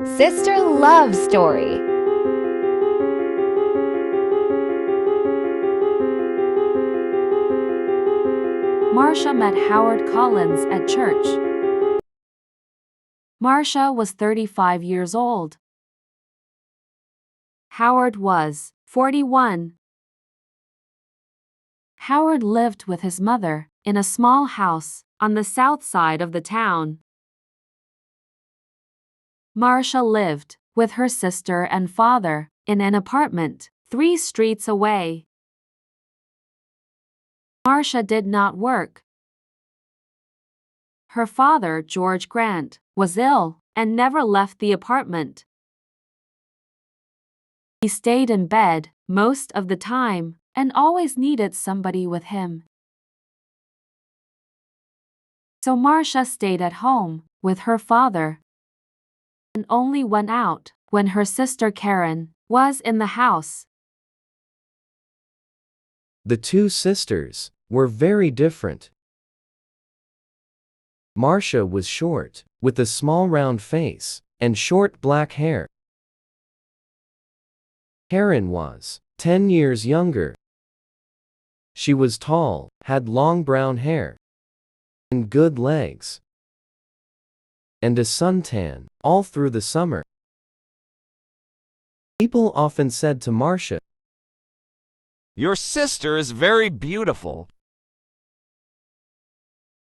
Sister Love Story. Marcia met Howard Collins at church. Marcia was 35 years old. Howard was 41. Howard lived with his mother in a small house on the south side of the town. Marcia lived with her sister and father in an apartment 3 streets away. Marcia did not work. Her father, George Grant, was ill and never left the apartment. He stayed in bed most of the time and always needed somebody with him. So Marcia stayed at home with her father and only went out when her sister Karen was in the house. The two sisters were very different. Marcia was short, with a small round face and short black hair. Karen was 10 years younger. She was tall, had long brown hair, and good legs, and a suntan all through the summer. People often said to Marcia, "Your sister is very beautiful."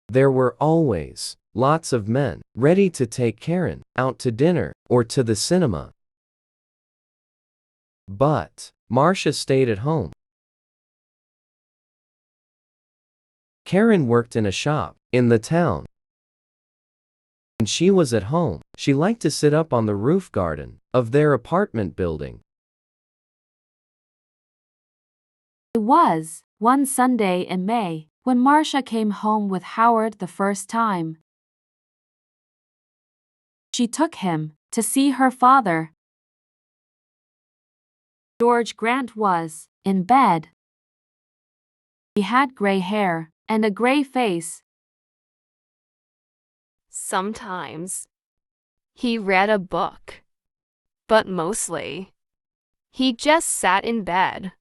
There were always lots of men ready to take Karen out to dinner or to the cinema. But Marcia stayed at home. Karen worked in a shop in the town. When she was at home, she liked to sit up on the roof garden of their apartment building. It was one Sunday in May when Marcia came home with Howard the first time. She took him to see her father. George Grant was in bed. He had gray hair and a gray face. Sometimes he read a book, but mostly he just sat in bed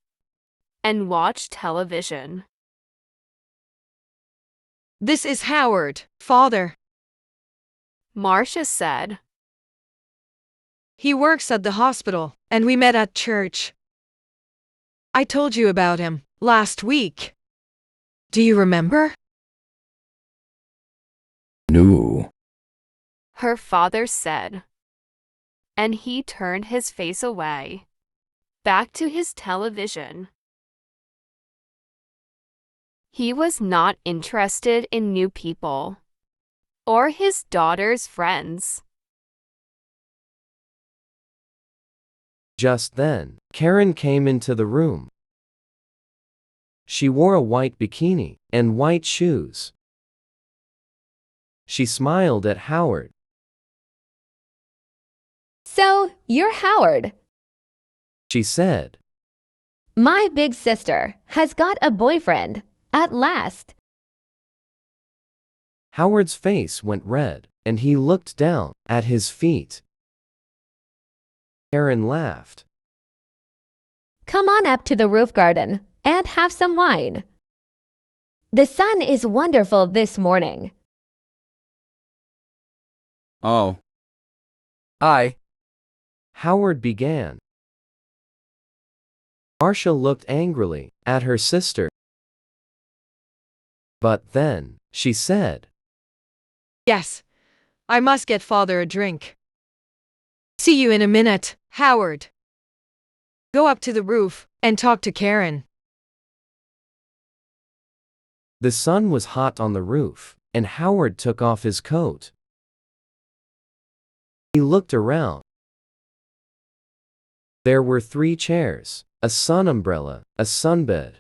and watched television. "This is Howard, father." Marcia said. "He works at the hospital, and we met at church. I told you about him last week. Do you remember?" No. Her father said, and he turned his face away, back to his television. He was not interested in new people or his daughter's friends. Just then, Karen came into the room. She wore a white bikini and white shoes. She smiled at Howard. So, you're Howard. She said, My big sister has got a boyfriend, at last. Howard's face went red, and he looked down at his feet. Karen laughed. Come on up to the roof garden and have some wine. The sun is wonderful this morning. Oh. Howard began. Marcia looked angrily at her sister. But then, she said, "Yes, I must get father a drink. See you in a minute, Howard. Go up to the roof and talk to Karen." The sun was hot on the roof, and Howard took off his coat. He looked around. There were 3 chairs, a sun umbrella, a sunbed,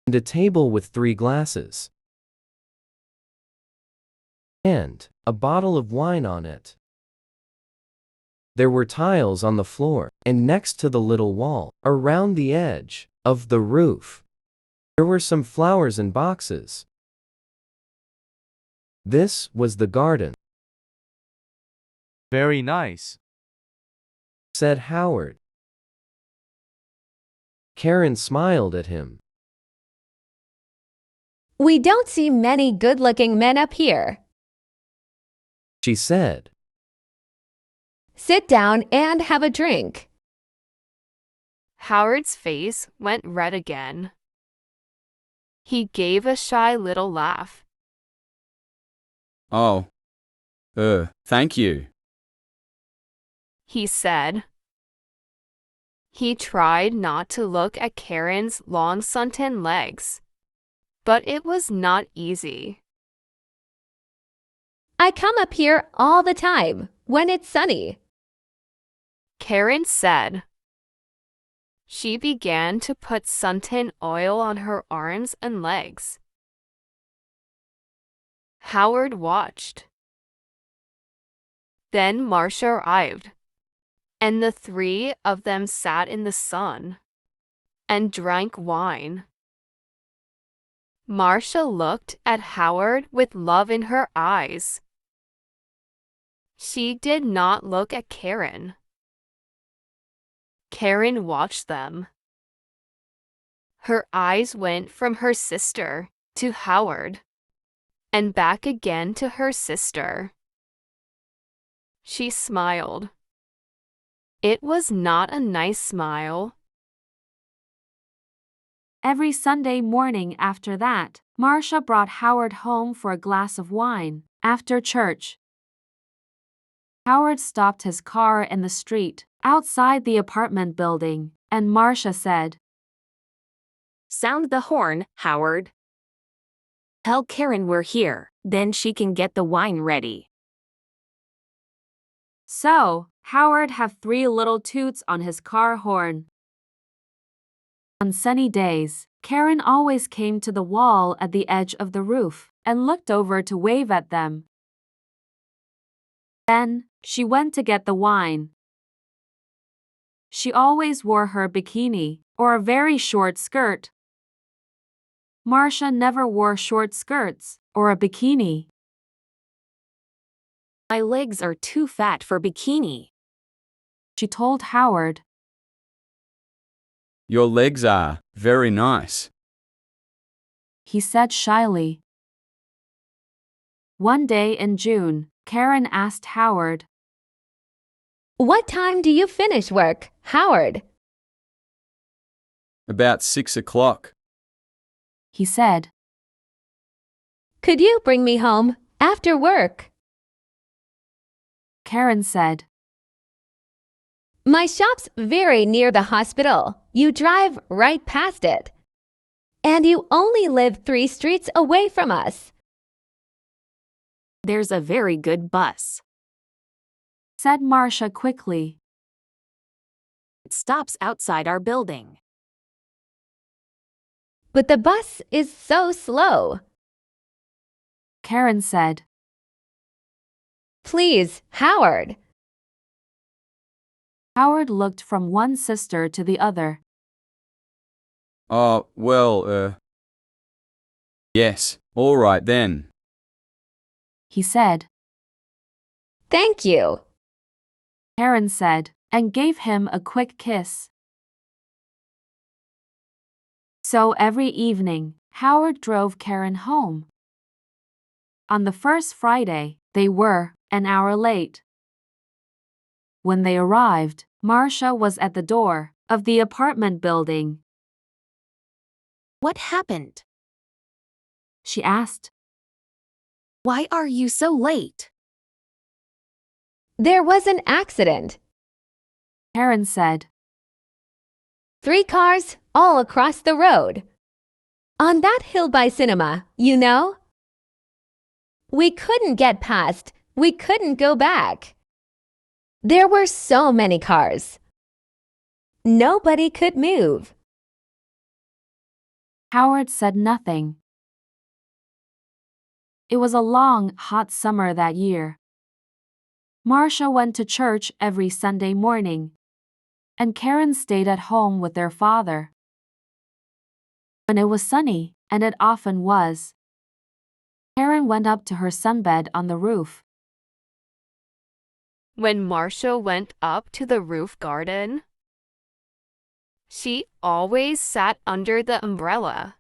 and a table with 3 glasses, and a bottle of wine on it. There were tiles on the floor, and next to the little wall, around the edge of the roof, there were some flowers in boxes. This was the garden. Very nice. said Howard. Karen smiled at him. We don't see many good-looking men up here. She said. Sit down and have a drink. Howard's face went red again. He gave a shy little laugh. Oh. Thank you. He said. He tried not to look at Karen's long suntan legs, but it was not easy. I come up here all the time when it's sunny. Karen said. She began to put suntan oil on her arms and legs. Howard watched. Then Marcia arrived, and the three of them sat in the sun and drank wine. Marcia looked at Howard with love in her eyes. She did not look at Karen. Karen watched them. Her eyes went from her sister to Howard and back again to her sister. She smiled. It was not a nice smile. Every Sunday morning after that, Marcia brought Howard home for a glass of wine after church. Howard stopped his car in the street outside the apartment building, and Marcia said, Sound the horn, Howard. Tell Karen we're here, then she can get the wine ready. So, Howard had 3 little toots on his car horn. On sunny days, Karen always came to the wall at the edge of the roof and looked over to wave at them. Then, she went to get the wine. She always wore her bikini or a very short skirt. Marcia never wore short skirts or a bikini. My legs are too fat for bikini, She told Howard. Your legs are very nice. He said shyly. One day in June, Karen asked Howard, What time do you finish work, Howard? About 6 o'clock. He said. Could you bring me home after work? Karen said. My shop's very near the hospital. You drive right past it. And you only live 3 streets away from us. There's a very good bus. Said Marcia quickly. It stops outside our building. But the bus is so slow. Karen said. Please, Howard. Howard looked from one sister to the other. Oh, well, yes, all right then. He said. Thank you. Karen said, and gave him a quick kiss. So every evening, Howard drove Karen home. On the first Friday, they were an hour late. When they arrived, Marcia was at the door of the apartment building. What happened? She asked. Why are you so late? There was an accident. Karen said. 3 cars all across the road. On that hill by cinema, you know? We couldn't get past. We couldn't go back. There were so many cars. Nobody could move. Howard said nothing. It was a long, hot summer that year. Marcia went to church every Sunday morning, and Karen stayed at home with their father. When it was sunny, and it often was, Karen went up to her sunbed on the roof. When Marcia went up to the roof garden, she always sat under the umbrella.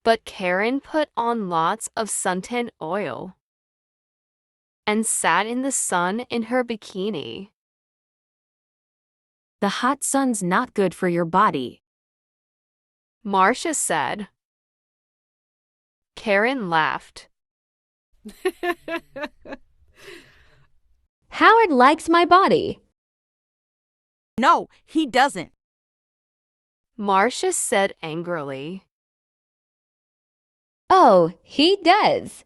But Karen put on lots of suntan oil and sat in the sun in her bikini. The hot sun's not good for your body. Marcia said. Karen laughed. Howard likes my body. No, he doesn't. Marcia said angrily. Oh, he does.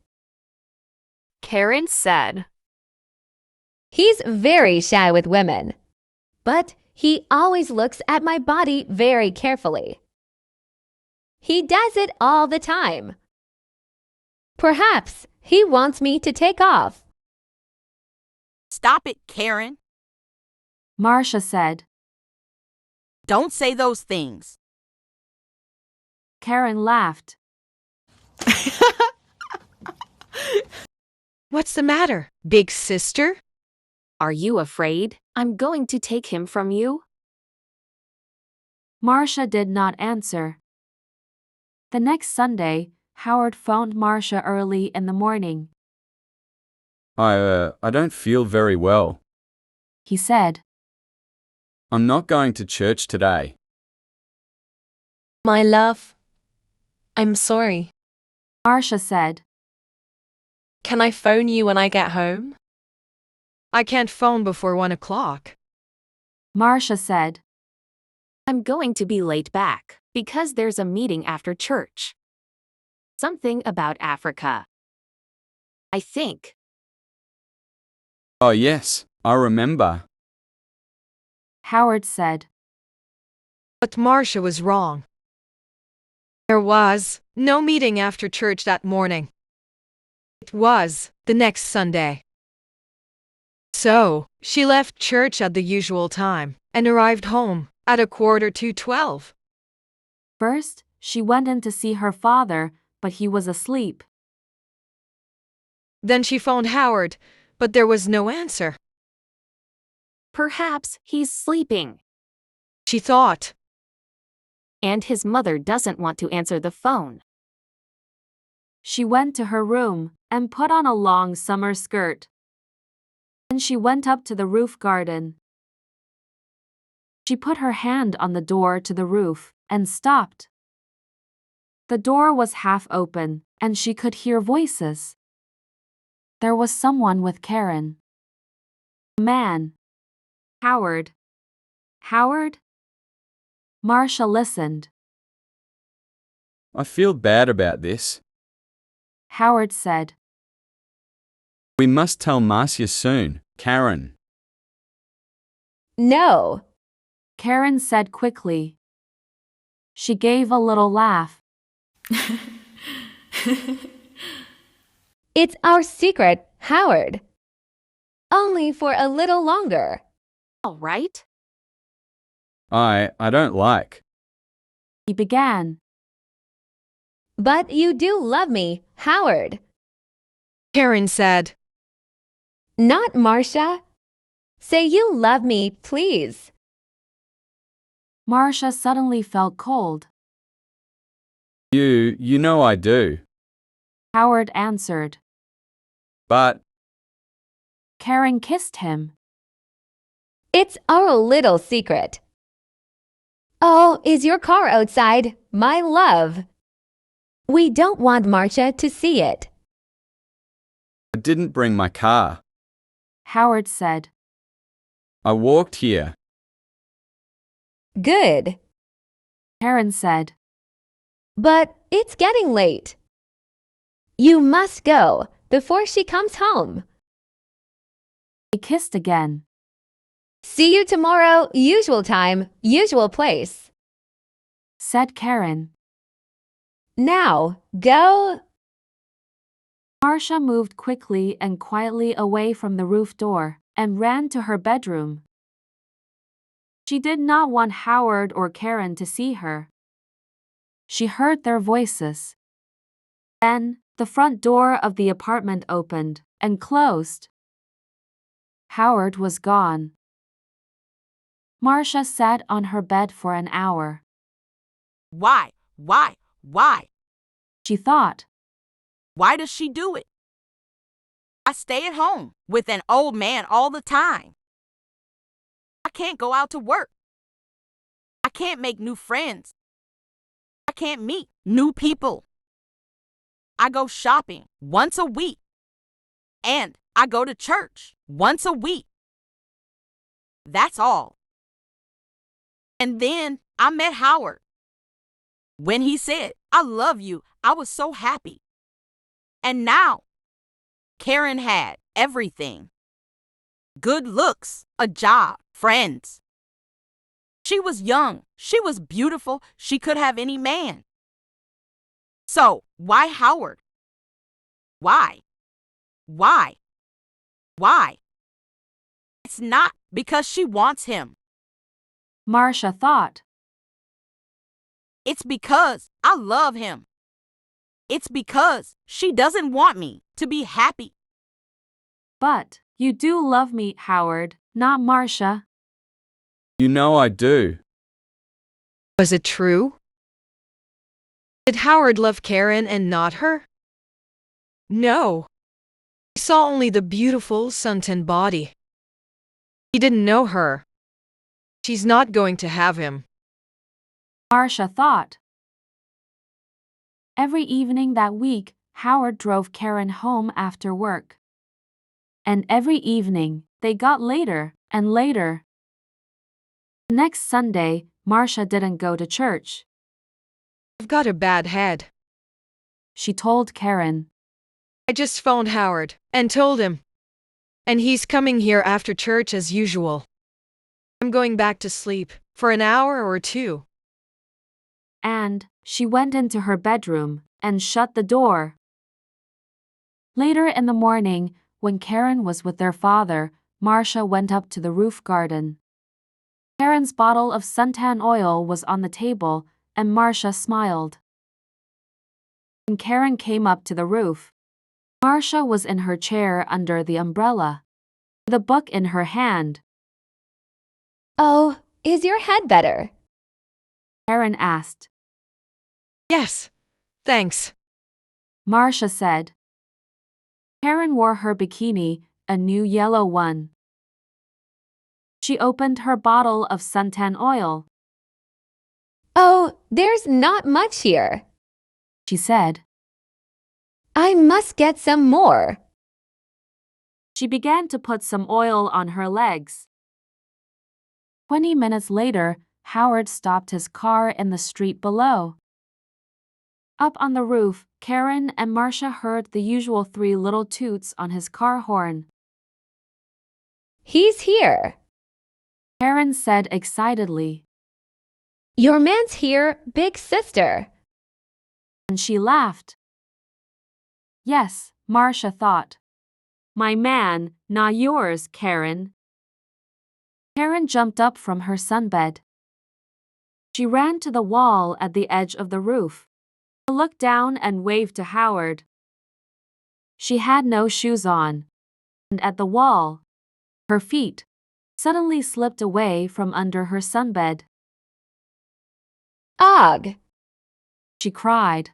Karen said. He's very shy with women. But he always looks at my body very carefully. He does it all the time. Perhaps he wants me to take off. Stop it, Karen. Marcia said. Don't say those things. Karen laughed. What's the matter, big sister? Are you afraid I'm going to take him from you? Marcia did not answer. The next Sunday, Howard phoned Marcia early in the morning. I don't feel very well. He said. I'm not going to church today. My love, I'm sorry. Marcia said. Can I phone you when I get home? I can't phone before 1 o'clock. Marcia said. I'm going to be late back because there's a meeting after church. Something about Africa. I think. Oh, yes, I remember. Howard said. But Marcia was wrong. There was no meeting after church that morning. It was the next Sunday. So, she left church at the usual time and arrived home at 11:45. First, she went in to see her father, but he was asleep. Then she phoned Howard, but there was no answer. Perhaps he's sleeping. She thought. And his mother doesn't want to answer the phone. She went to her room and put on a long summer skirt. Then she went up to the roof garden. She put her hand on the door to the roof and stopped. The door was half open and she could hear voices. There was someone with Karen. A man. Howard. Howard? Marcia listened. I feel bad about this. Howard said. We must tell Marcia soon, Karen. No. Karen said quickly. She gave a little laugh. It's our secret, Howard. Only for a little longer. All right. I don't like. He began. But you do love me, Howard. Karen said. Not Marcia. Say you love me, please. Marcia suddenly felt cold. You know I do. Howard answered. But Karen kissed him. It's our little secret. Oh, is your car outside, my love? We don't want Marcia to see it. I didn't bring my car. Howard said. I walked here. Good. Karen said. But it's getting late. You must go before she comes home. They kissed again. See you tomorrow, usual time, usual place. Said Karen. Now, go. Marcia moved quickly and quietly away from the roof door and ran to her bedroom. She did not want Howard or Karen to see her. She heard their voices. Then, the front door of the apartment opened and closed. Howard was gone. Marcia sat on her bed for an hour. Why? She thought. Why does she do it? I stay at home with an old man all the time. I can't go out to work. I can't make new friends. I can't meet new people. I go shopping once a week. And I go to church once a week. That's all. And then I met Howard. When he said, "I love you," I was so happy. And now, Karen had everything. Good looks, a job, friends. She was young. She was beautiful. She could have any man. So, why Howard? Why? It's not because she wants him. Marcia thought. It's because I love him. It's because she doesn't want me to be happy. But you do love me, Howard, not Marcia. You know I do. Was it true? Did Howard love Karen and not her? No. He saw only the beautiful suntanned body. He didn't know her. She's not going to have him. Marcia thought. Every evening that week, Howard drove Karen home after work. And every evening, they got later and later. Next Sunday, Marcia didn't go to church. I've got a bad head. She told Karen. I just phoned Howard and told him. And he's coming here after church as usual. I'm going back to sleep for an hour or two. And she went into her bedroom and shut the door. Later in the morning, when Karen was with their father, Marcia went up to the roof garden. Karen's bottle of suntan oil was on the table, and Marcia smiled. When Karen came up to the roof, Marcia was in her chair under the umbrella, with a book in her hand. Oh, is your head better? Karen asked. Yes, thanks. Marcia said. Karen wore her bikini, a new yellow one. She opened her bottle of suntan oil. Oh, there's not much here, she said. I must get some more. She began to put some oil on her legs. 20 minutes later, Howard stopped his car in the street below. Up on the roof, Karen and Marcia heard the usual 3 little toots on his car horn. He's here, Karen said excitedly. Your man's here, big sister. And she laughed. Yes, Marcia thought. My man, not yours, Karen. Karen jumped up from her sunbed. She ran to the wall at the edge of the roof. She looked down and waved to Howard. She had no shoes on. And at the wall, her feet suddenly slipped away from under her sunbed. Ugh! She cried.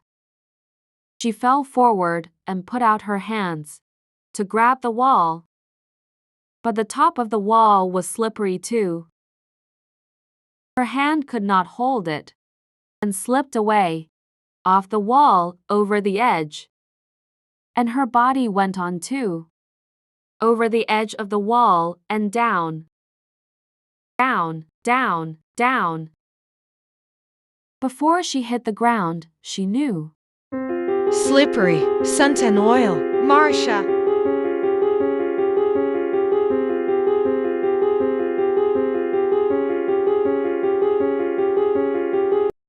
She fell forward and put out her hands to grab the wall. But the top of the wall was slippery too. Her hand could not hold it and slipped away, off the wall, over the edge. And her body went on too, over the edge of the wall and down. Down, down, down. Before she hit the ground, she knew. Slippery, suntan oil, Marcia.